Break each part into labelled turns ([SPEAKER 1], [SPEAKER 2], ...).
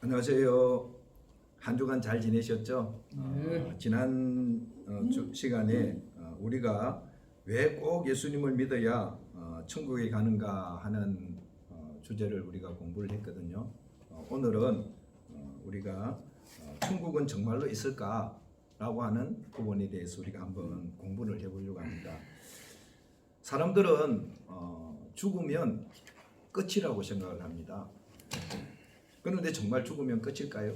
[SPEAKER 1] 안녕하세요. 한 주간 잘 지내셨죠? 지난 시간에 우리가 왜 꼭 예수님을 믿어야 천국에 가는가 하는 주제를 우리가 공부를 했거든요. 오늘은 우리가 천국은 정말로 있을까라고 하는 부분에 대해서 우리가 한번 공부를 해보려고 합니다. 사람들은 죽으면 끝이라고 생각을 합니다. 그런데 정말 죽으면 끝일까요?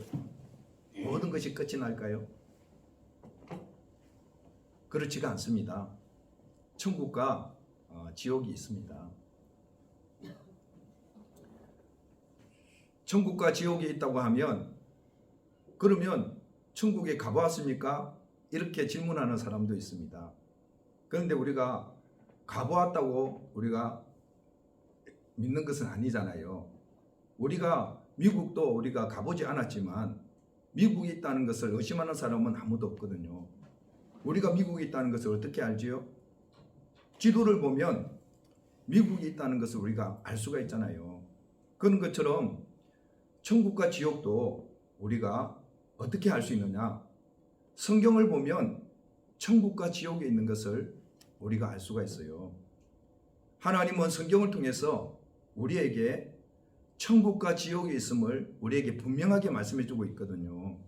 [SPEAKER 1] 모든 것이 끝이 날까요? 그렇지가 않습니다. 천국과 지옥이 있습니다. 천국과 지옥이 있다고 하면 그러면 천국에 가보았습니까? 이렇게 질문하는 사람도 있습니다. 그런데 우리가 가보았다고 우리가 믿는 것은 아니잖아요. 우리가 미국도 우리가 가보지 않았지만 미국이 있다는 것을 의심하는 사람은 아무도 없거든요. 우리가 미국이 있다는 것을 어떻게 알지요? 지도를 보면 미국이 있다는 것을 우리가 알 수가 있잖아요. 그런 것처럼 천국과 지옥도 우리가 어떻게 알 수 있느냐? 성경을 보면 천국과 지옥에 있는 것을 우리가 알 수가 있어요. 하나님은 성경을 통해서 우리에게 천국과 지옥이 있음을 우리에게 분명하게 말씀해주고 있거든요.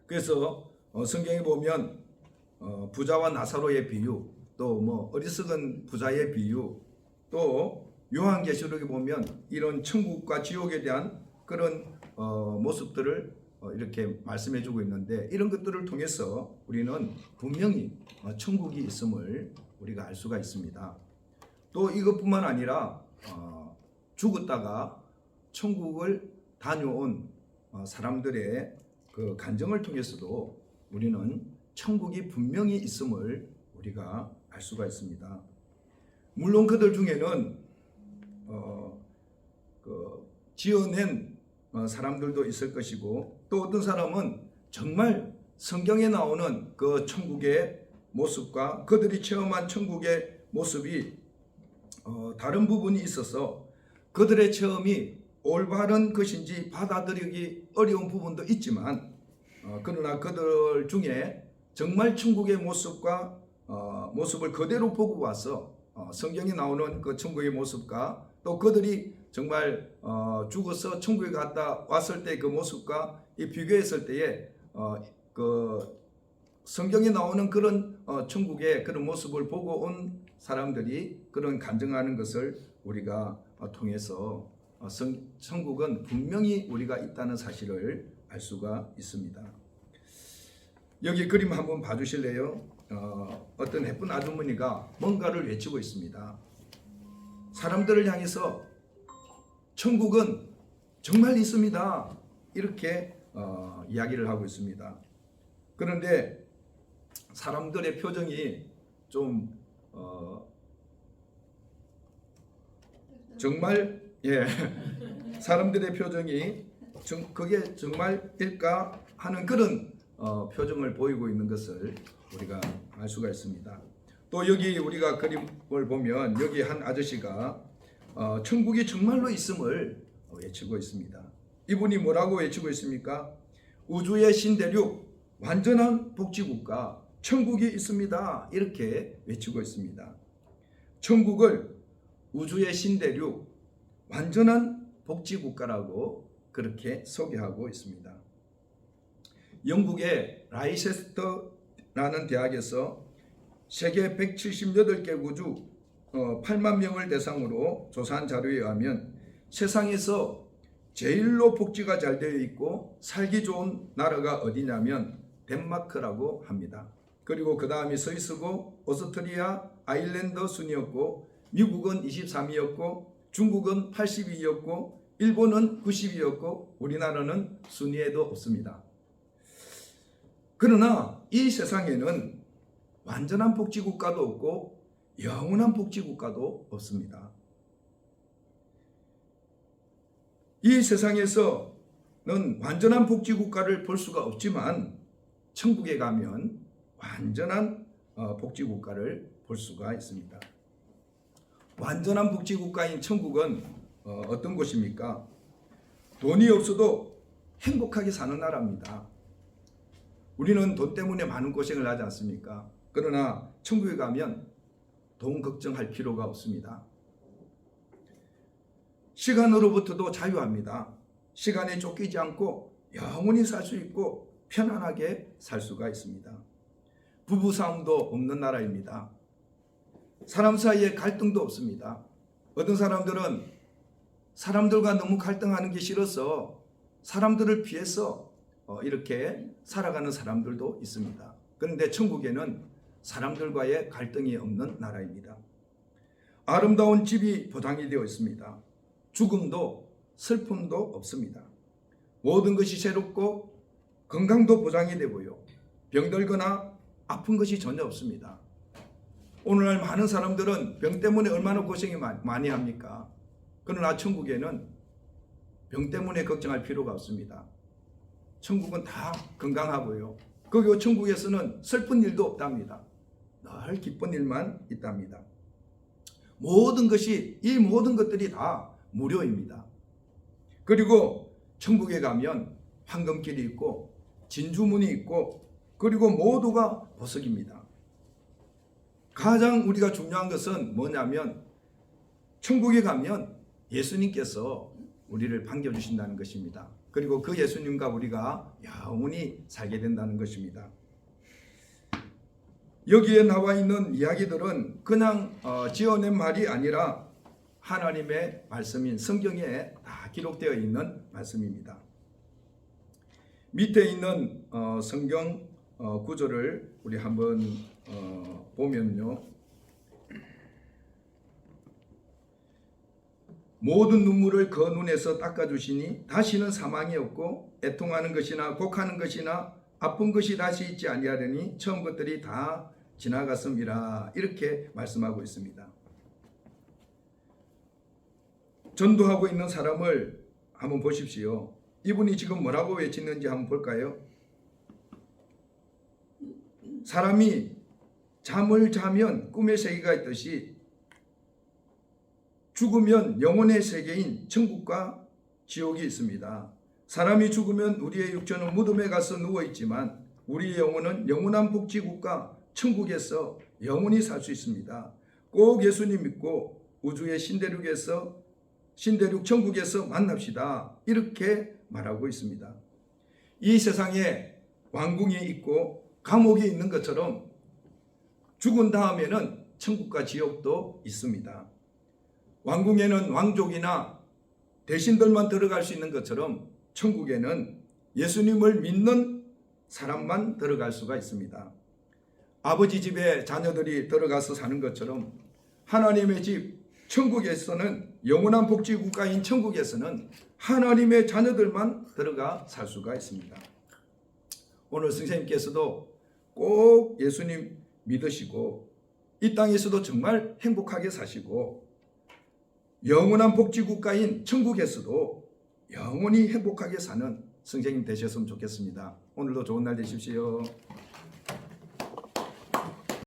[SPEAKER 1] 그래서 성경에 보면 부자와 나사로의 비유, 또 어리석은 부자의 비유, 또 요한계시록에 보면 이런 천국과 지옥에 대한 그런 모습들을 이렇게 말씀해주고 있는데, 이런 것들을 통해서 우리는 분명히 천국이 있음을 우리가 알 수가 있습니다. 또 이것뿐만 아니라 죽었다가 천국을 다녀온 사람들의 그 간증을 통해서도 우리는 천국이 분명히 있음을 우리가 알 수가 있습니다. 물론 그들 중에는 지어낸 사람들도 있을 것이고, 또 어떤 사람은 정말 성경에 나오는 그 천국의 모습과 그들이 체험한 천국의 모습이 다른 부분이 있어서 그들의 체험이 올바른 것인지 받아들이기 어려운 부분도 있지만, 그러나 그들 중에 정말 천국의 모습과 모습을 그대로 보고 와서 성경에 나오는 그 천국의 모습과 또 그들이 정말 죽어서 천국에 갔다 왔을 때 그 모습과 이 비교했을 때에 그 성경에 나오는 그런 천국의 그런 모습을 보고 온 사람들이 그런 간증하는 것을 우리가 통해서 천국은 분명히 우리가 있다는 사실을 알 수가 있습니다. 여기 그림 한번 봐주실래요? 어떤 예쁜 아주머니가 뭔가를 외치고 있습니다. 사람들을 향해서 천국은 정말 있습니다, 이렇게 이야기를 하고 있습니다. 그런데 사람들의 표정이 좀 정말 사람들의 표정이 그게 정말일까 하는 그런 표정을 보이고 있는 것을 우리가 알 수가 있습니다. 또 여기 우리가 그림을 보면 여기 한 아저씨가 천국이 정말로 있음을 외치고 있습니다. 이분이 뭐라고 외치고 있습니까? 우주의 신대륙, 완전한 복지국가, 천국이 있습니다, 이렇게 외치고 있습니다. 천국을 우주의 신대륙, 완전한 복지국가라고 그렇게 소개하고 있습니다. 영국의 라이체스터라는 대학에서 세계 178개국 중 8만 명을 대상으로 조사한 자료에 의하면 세상에서 제일로 복지가 잘 되어 있고 살기 좋은 나라가 어디냐면 덴마크라고 합니다. 그리고 그 다음이 스위스고, 오스트리아, 아일랜드 순이었고, 미국은 23위였고, 중국은 82위였고, 일본은 90위였고, 우리나라는 순위에도 없습니다. 그러나 이 세상에는 완전한 복지국가도 없고 영원한 복지국가도 없습니다. 이 세상에서는 완전한 복지국가를 볼 수가 없지만 천국에 가면 완전한 복지국가를 볼 수가 있습니다. 완전한 복지국가인 천국은 어떤 곳입니까? 돈이 없어도 행복하게 사는 나라입니다. 우리는 돈 때문에 많은 고생을 하지 않습니까? 그러나 천국에 가면 돈 걱정할 필요가 없습니다. 시간으로부터도 자유합니다. 시간에 쫓기지 않고 영원히 살 수 있고 편안하게 살 수가 있습니다. 부부싸움도 없는 나라입니다. 사람 사이에 갈등도 없습니다. 어떤 사람들은 사람들과 너무 갈등하는 게 싫어서 사람들을 피해서 이렇게 살아가는 사람들도 있습니다. 그런데 천국에는 사람들과의 갈등이 없는 나라입니다. 아름다운 집이 보장이 되어 있습니다. 죽음도 슬픔도 없습니다. 모든 것이 새롭고 건강도 보장이 되고요. 병들거나 아픈 것이 전혀 없습니다. 오늘날 많은 사람들은 병 때문에 얼마나 고생이 많이 합니까? 그러나 천국에는 병 때문에 걱정할 필요가 없습니다. 천국은 다 건강하고요. 그리고 천국에서는 슬픈 일도 없답니다. 늘 기쁜 일만 있답니다. 이 모든 것들이 다 무료입니다. 그리고 천국에 가면 황금길이 있고 진주문이 있고 그리고 모두가 보석입니다. 가장 우리가 중요한 것은 뭐냐면 천국에 가면 예수님께서 우리를 반겨주신다는 것입니다. 그리고 그 예수님과 우리가 영원히 살게 된다는 것입니다. 여기에 나와 있는 이야기들은 그냥 지어낸 말이 아니라 하나님의 말씀인 성경에 다 기록되어 있는 말씀입니다. 밑에 있는 성경 구절을 우리 한번 보면요. 모든 눈물을 그 눈에서 닦아주시니 다시는 사망이 없고 애통하는 것이나 곡하는 것이나 아픈 것이 다시 있지 아니하려니 처음 것들이 다 지나갔음이라 이렇게 말씀하고 있습니다. 전도하고 있는 사람을 한번 보십시오. 이분이 지금 뭐라고 외치는지 한번 볼까요? 사람이 잠을 자면 꿈의 세계가 있듯이 죽으면 영혼의 세계인 천국과 지옥이 있습니다. 사람이 죽으면 우리의 육체는 무덤에 가서 누워있지만 우리의 영혼은 영원한 복지국가 천국에서 영원히 살 수 있습니다. 꼭 예수님 믿고 우주의 신대륙 천국에서 만납시다. 이렇게 말하고 있습니다. 이 세상에 왕궁이 있고 감옥이 있는 것처럼 죽은 다음에는 천국과 지옥도 있습니다. 왕궁에는 왕족이나 대신들만 들어갈 수 있는 것처럼 천국에는 예수님을 믿는 사람만 들어갈 수가 있습니다. 아버지 집에 자녀들이 들어가서 사는 것처럼 하나님의 집 천국에서는 영원한 복지국가인 천국에서는 하나님의 자녀들만 들어가 살 수가 있습니다. 오늘 선생님께서도 꼭 예수님 믿으시고 이 땅에서도 정말 행복하게 사시고 영원한 복지국가인 천국에서도 영원히 행복하게 사는 선생님 되셨으면 좋겠습니다. 오늘도 좋은 날 되십시오.